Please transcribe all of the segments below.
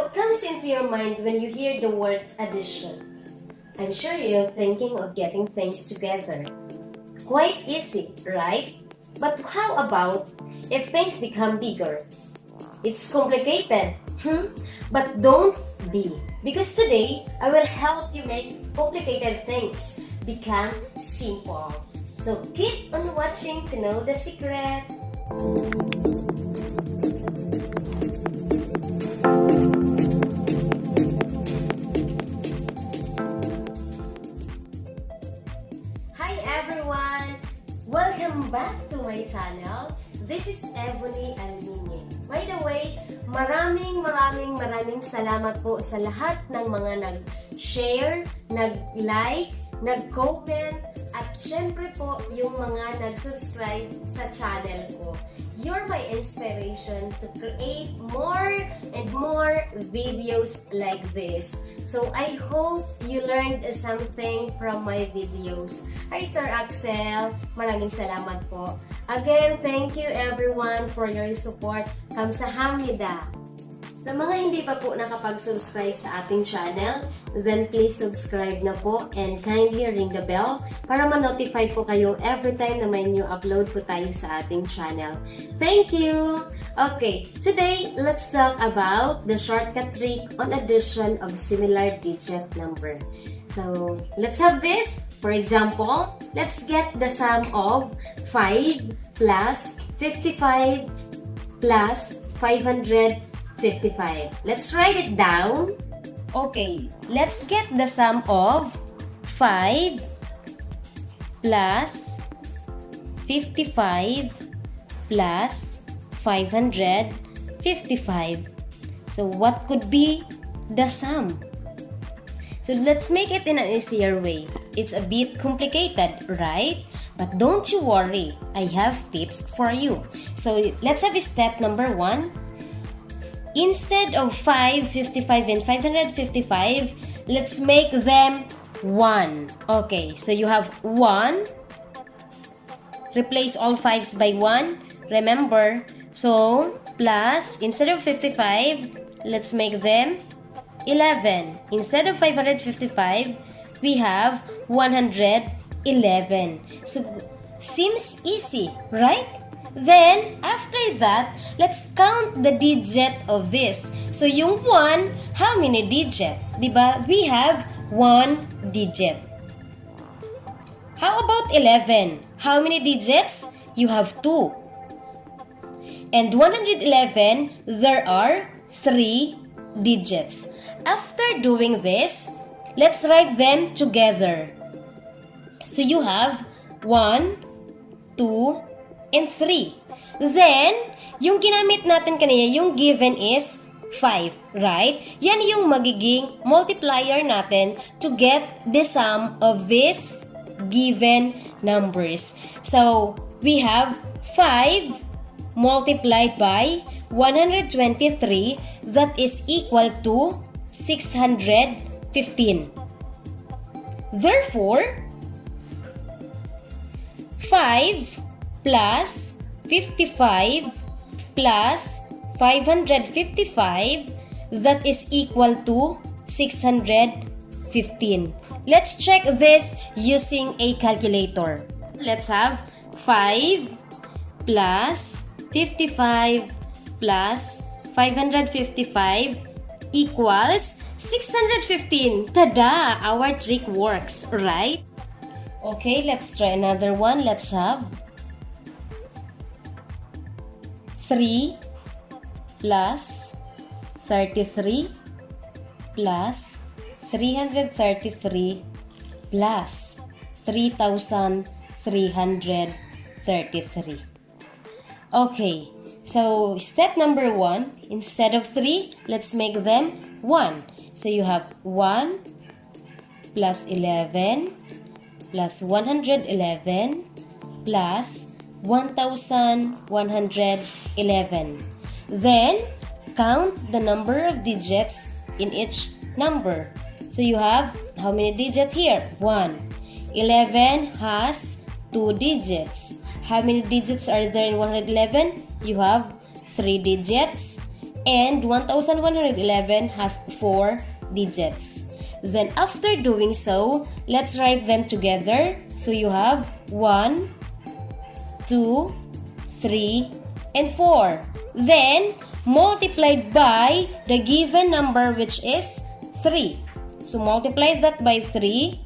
What comes into your mind when you hear the word addition? I'm sure you're thinking of getting things together. Quite easy, right? But how about if things become bigger? It's complicated, but don't be. Because today, I will help you make complicated things become simple. So keep on watching to know the secret. Hi everyone! Welcome back to my channel. This is Ebony Alminye. By the way, maraming salamat po sa lahat ng mga nag-share, nag-like, nag-comment, at syempre po yung mga nag-subscribe sa channel ko. You're my inspiration to create more and more videos like this. So I hope you learned something from my videos. Hi Sir Axel, maraming salamat po. Again, thank you everyone for your support. Kamsahamnida. Sa mga hindi pa po nakapag-subscribe sa ating channel, then please subscribe na po and kindly ring the bell para ma-notify po kayo every time na may new upload po tayo sa ating channel. Thank you! Okay, today, let's talk about the shortcut trick on addition of similar digit number. So, let's have this. For example, let's get the sum of 5 plus 55 plus 555. Let's write it down. Okay, let's get the sum of 5 plus 55 plus 555. So what could be the sum? So let's make it in an easier way. It's a bit complicated, right? But don't you worry, I have tips for you. So let's have step number 1. Instead of 555 and 555, let's make them 1. Okay, so you have 1. Replace all 5s by 1. Remember, so plus, instead of 55, let's make them 11. Instead of 555, we have 111. So, seems easy, right? Then, after that, let's count the digit of this. So, yung 1, how many digit? Diba? We have 1 digit. How about 11? How many digits? You have 2. And 111, there are 3 digits. After doing this, let's write them together. So you have 1, 2, and 3. Then, yung ginamit natin kanina, yung given is 5, right? Yan yung magiging multiplier natin to get the sum of these given numbers. So, we have 5 multiplied by 123, that is equal to 615. Therefore, 5 plus 55 plus 555, that is equal to 615. Let's check this using a calculator. Let's have 5 plus 55 plus 555 equals 615. Tada! Our trick works, right? Okay, let's try another one. Let's have 3 plus 33 plus 333 plus 3,333. Okay, so step number 1, instead of 3, let's make them 1. So you have 1 plus 11 plus 111 plus 1,111. Then, count the number of digits in each number. So you have how many digits here? 1. 11 has 2 digits. How many digits are there in 111? You have 3 digits. and 1111 has 4 digits. Then after doing so, let's write them together. So you have 1, 2, 3, and 4. Then multiplied by the given number, which is 3. So multiply that by 3.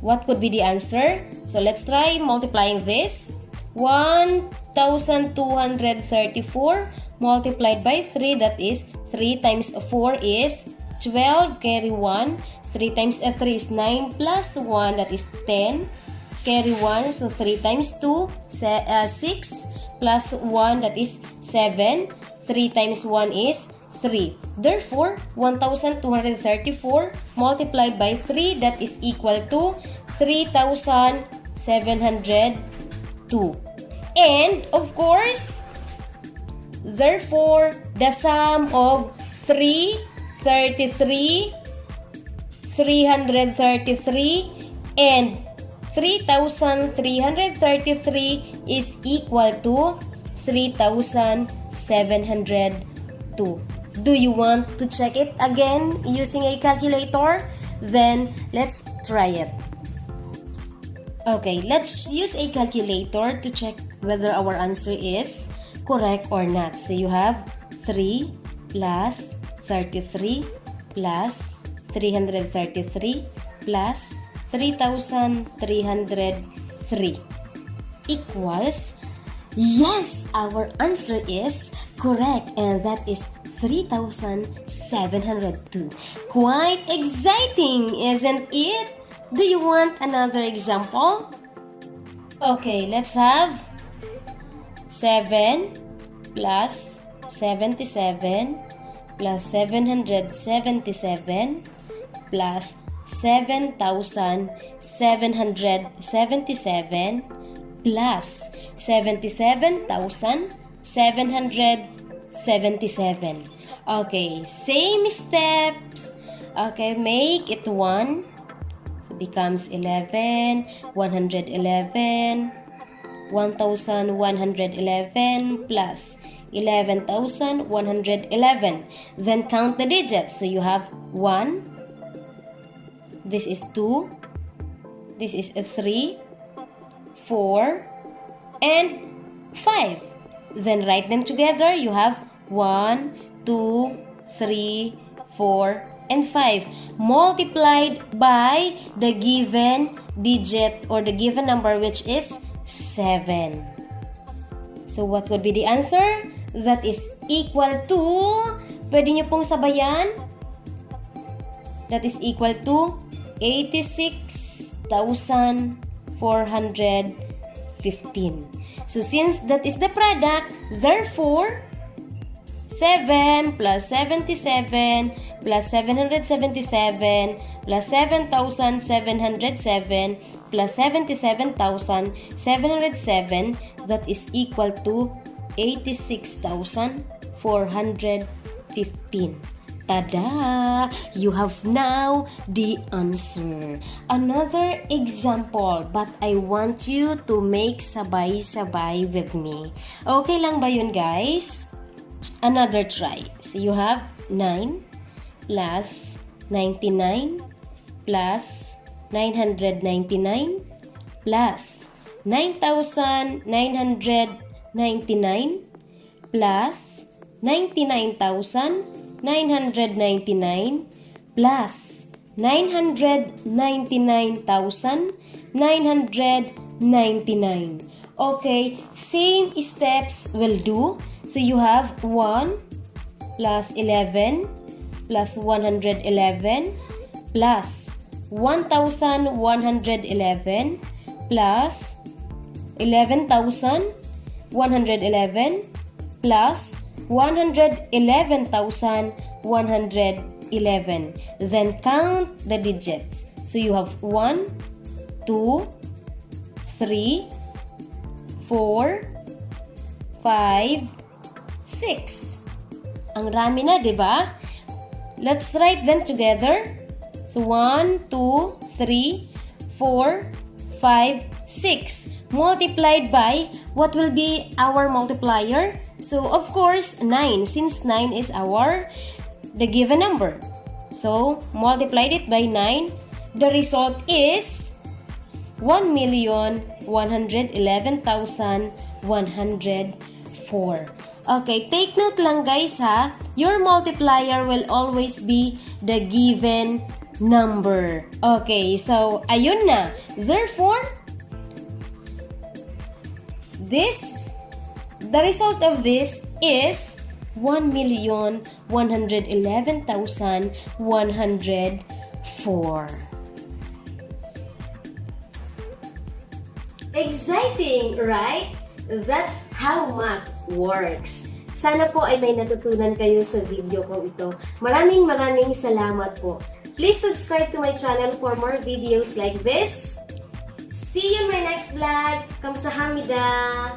What could be the answer? So let's try multiplying this. 1234 multiplied by 3, that is 3 times 4 is 12, carry 1. 3 times 3 is 9 plus 1, that is 10. Carry 1, so 3 times 2, 6 plus 1, that is 7. 3 times 1 is 3. Therefore, 1234 multiplied by 3, that is equal to 3,702. And, of course, therefore, the sum of 333, 333, and 3,333 is equal to 3,702. Do you want to check it again using a calculator? Then, let's try it. Okay, let's use a calculator to check whether our answer is correct or not. So you have 3 plus 33 plus 333 plus 3,303 equals, yes, our answer is correct, and that is 3,702. Quite exciting, isn't it? Do you want another example? Okay, let's have 7 plus 77 plus 777 plus 7,777 plus 77,777. Okay, same steps. Okay, make it 1. So becomes 11, 111, 1,111 plus 11,111. Then count the digits. So you have 1, this is 2, this is 3, 4, and 5. Then write them together. You have 1, 2, 3, 4, and 5 multiplied by the given digit or the given number, which is 7. So what would be the answer? That is equal to, pwede nyo pong sabayan, that is equal to 86,415. So since that is the product, therefore 7 plus 77 plus 777 plus 7,707 plus 77,707, that is equal to 86,415. Tada! You have now the answer. Another example, but I want you to make sabay-sabay with me. Okay lang ba yun, guys? Another try. So you have 9 plus 99 plus 999 plus 9,999 plus 99,999 plus 999,999. Okay, same steps will do. So you have 1 plus 11 plus 111 plus 1,111 plus 11,111 plus 111,111. Then count the digits. So you have 1, 2, 3, 4, 5, 6. Ang rami na, di ba? Let's write them together. So 1, 2, 3, 4, 5, 6. Multiplied by, what will be our multiplier? So, of course, 9. Since 9 is the given number. So, multiplied it by 9. The result is 1,111,104. Okay, take note lang guys ha. Your multiplier will always be the given number. Okay, so ayun na. Therefore, the result of this is 1,111,104. Exciting, right? That's how math works. Sana po ay may natutunan kayo sa video ko ito. Maraming salamat po. Please subscribe to my channel for more videos like this. See you in my next vlog. Kamsahamnida!